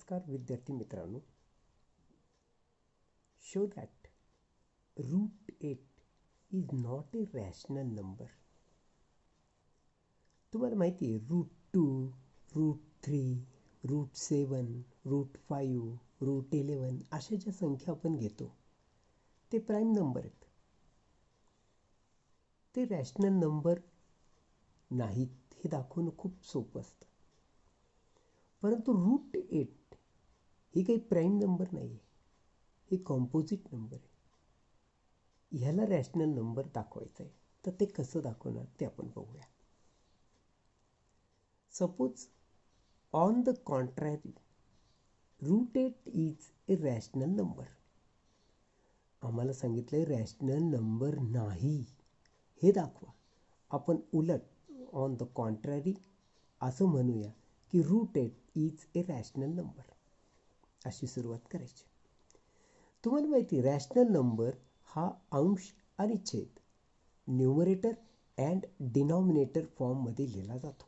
नमस्कार विद्यार्थी मित्रांनो. Show that √8 is not a rational number. तुम्हाला माहिती आहे √2, √3, √7, √5, √11 अशा ज्या संख्या आपण घेतो ते प्राईम नंबर आहेत. ते रॅशनल नंबर नाहीत हे दाखवणं खूप सोपं असतं. परंतु √8 ही काही प्राईम नंबर नाही आहे, हे कॉम्पोजिट नंबर आहे. ह्याला रॅशनल नंबर दाखवायचा आहे. तर ते कसं दाखवणार ते आपण बघूया. Suppose on the contrary √8 is a rational number. आम्हाला सांगितलंय रॅशनल नंबर नाही हे दाखवा. आपण उलट ऑन द कॉन्ट्रॅरी असं म्हणूया की √8 इज ए रॅशनल नंबर. अशी सुरुवात करायची. तुम्हाला माहिती रॅशनल नंबर हा अंश आणि छेद न्यूमरेटर अँड डिनॉमिनेटर फॉर्ममध्ये लिहिला जातो.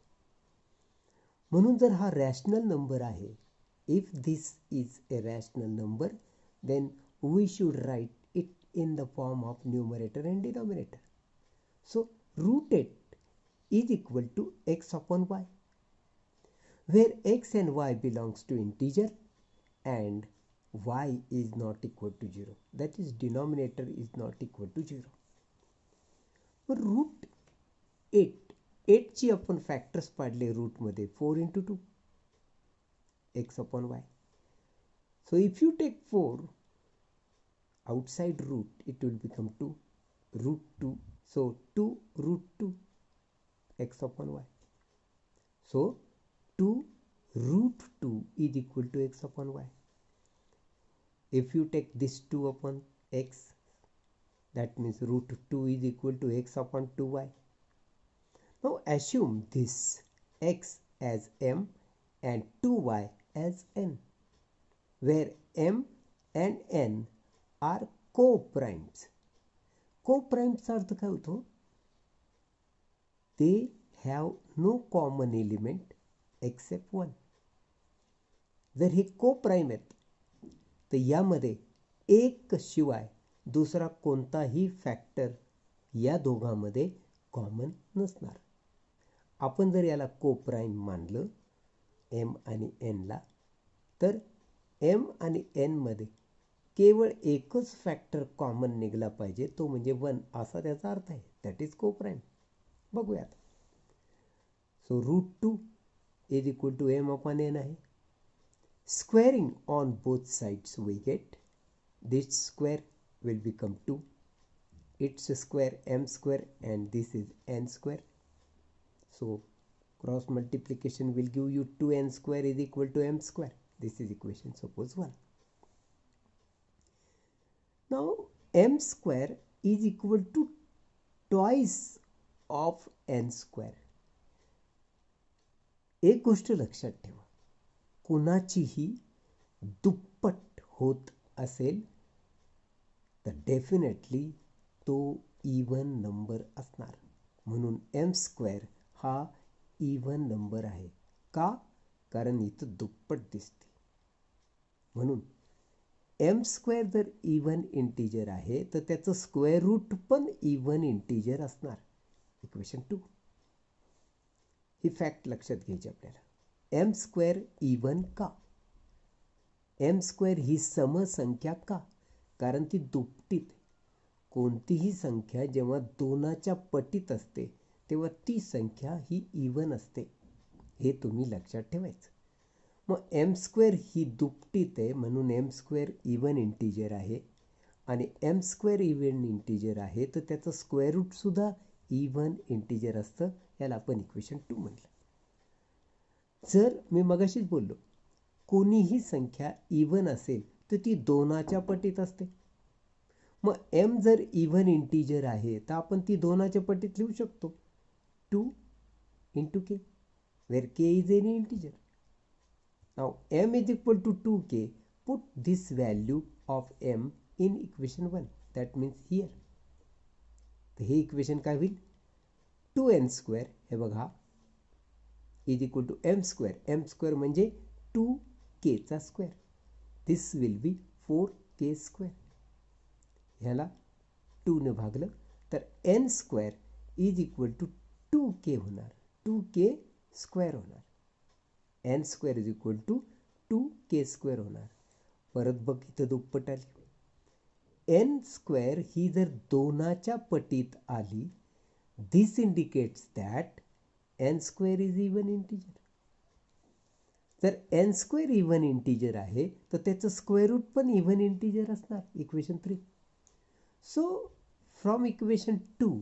म्हणून जर हा रॅशनल नंबर आहे, if this is a rational number then we should write it in the form of numerator and denominator. So √8 is equal to x upon y, where x and y belongs to integer and y is not equal to 0. That is denominator is not equal to 0. पण √8 ची आपण factors पाडले रूटमध्ये 4 into 2 x upon y. So if you take 4 outside root it will become 2 √2. So 2 √2 x upon y. So 2 √2 is equal to x upon y. If you take this 2 upon x, that means √2 is equal to x upon 2y. Now assume this x as m and 2y as n, where m and n are co-primes. Co-primes अर्थ काय होतो? They have no common element except 1. जर हे co-prime आहेत तर यामध्ये एक शिवाय दुसरा कोणताही फॅक्टर या दोघांमध्ये कॉमन नसणार. आपण जर याला को-प्राईम मानलं एम आणि एनला, तर एम आणि एनमध्ये केवळ एकच फॅक्टर कॉमन निघला पाहिजे, तो म्हणजे 1 असा त्याचा अर्थ आहे. That is coprime. बघूयात. So √2 is equal to M upon N आहे. Squaring on both sides we get this square will become 2. Its square m square and this is n square. So cross multiplication will give you 2n square is equal to m square. This is equation suppose 1. Now m square is equal to twice of n square. एक गोष्ट लक्षात ठेवा, कुणाचीही दुप्पट होत असेल तर definitely तो इवन नंबर असणार. म्हणून एम स्क्वेअर हा इवन नंबर आहे. का? कारण इथं दुप्पट दिसते. म्हणून एम स्क्वेअर जर इवन इंटिजर आहे तर त्याचं स्क्वेअर रूट पण इवन इंटिजर असणार. इक्वेशन 2. ही फॅक्ट लक्षात घ्यायची आपल्याला. एम स्क्वेअर इवन का? एम स्क्वेअर ही समसंख्या का? कारण ती दुपटीत. कोणतीही संख्या जेव्हा दोनाच्या पटीत असते तेव्हा ती संख्या ही इवन असते. हे तुम्ही लक्षात ठेवायचं. मग एम स्क्वेअर ही दुपटीत आहे म्हणून एम स्क्वेअर इवन इंटिजर आहे. आणि एम स्क्वेअर इवन इंटिजर आहे तर त्याचं स्क्वेअर रूट सुद्धा इवन इंटिजर असतं. याला आपण इक्वेशन 2 म्हणलं. जर मी मगाशीच बोललो कोणीही संख्या इवन असेल तर ती दोनाच्या पटीत असते. मग एम जर इवन इंटिजर आहे तर आपण ती दोनाच्या पटीत लिहू शकतो. 2 into k, where k is any integer. Now m is equal to 2k. Put this value of m in equation 1. That means here. तर हे इक्वेशन काय होईल? 2n square हे बघा is equal to M square. M square म्हणजे 2k केचा square. This will be 4k square. ह्याला 2ने भागलं तर n square is equal to 2k होणार. 2k स्क्वेअर होणार. n square is equal to 2k square होणार. परत बघ इथं दुप्पट आली. n स्क्वेअर ही जर दोनाच्या पटीत आली, this indicates that n square is even integer. जर n स्क्वेअर इवन इंटिजर आहे तर त्याचं स्क्वेअर रूट पण इवन इंटिजर असणार. इक्वेशन 3. So from equation 2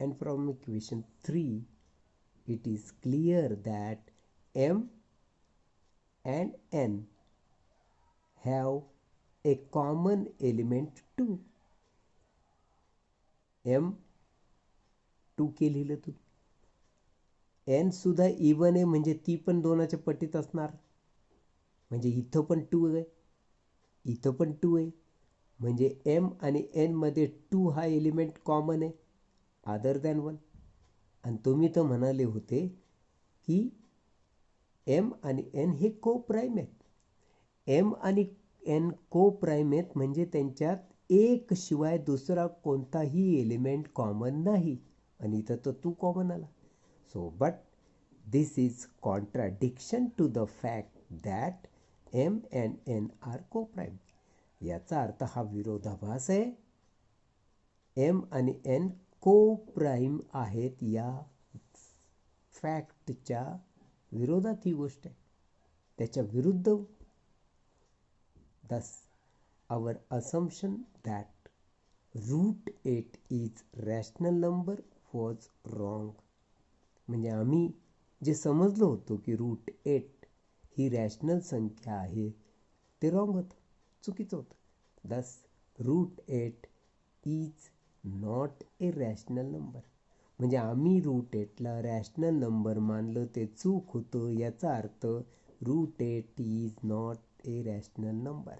and from equation 3 it is clear that m and n have a common element 2. m 2k लिहिलं तू. n सुद्धा even आहे म्हणजे ती पण दोनाच्या पटीत असणार. म्हणजे इथं पण 2 आहे, इथं पण 2 आहे. म्हणजे m आणि n मध्ये 2 हा एलिमेंट कॉमन आहे अदर दॅन 1. आणि तुम्ही तर म्हणाले होते की m आणि n हे को प्राईम आहेत. m आणि n को प्राईम आहेत म्हणजे त्यांच्यात एक शिवाय दुसरा कोणताही एलिमेंट कॉमन नाही. आणि इथं तर 2 कॉमन आला. So but this is contradiction to the fact that m and n are coprime. याचा अर्थ हा विरोधाभास आहे. m आणि n को प्राईम आहेत या फॅक्टच्या विरोधात ही गोष्ट आहे, त्याच्या विरुद्ध. Thus, our assumption that root 8 is rational number was wrong. म्हणजे आम्ही जे समजलो होतो की रूट 8 ही रॅशनल संख्या आहे ते रॉंग होतं, चुकीचं होतं. Thus, root 8 is not a rational number. म्हणजे आम्ही रूट 8ला रॅशनल नंबर मानलं ते चूक होतं. याचा अर्थ root 8 is not a rational number.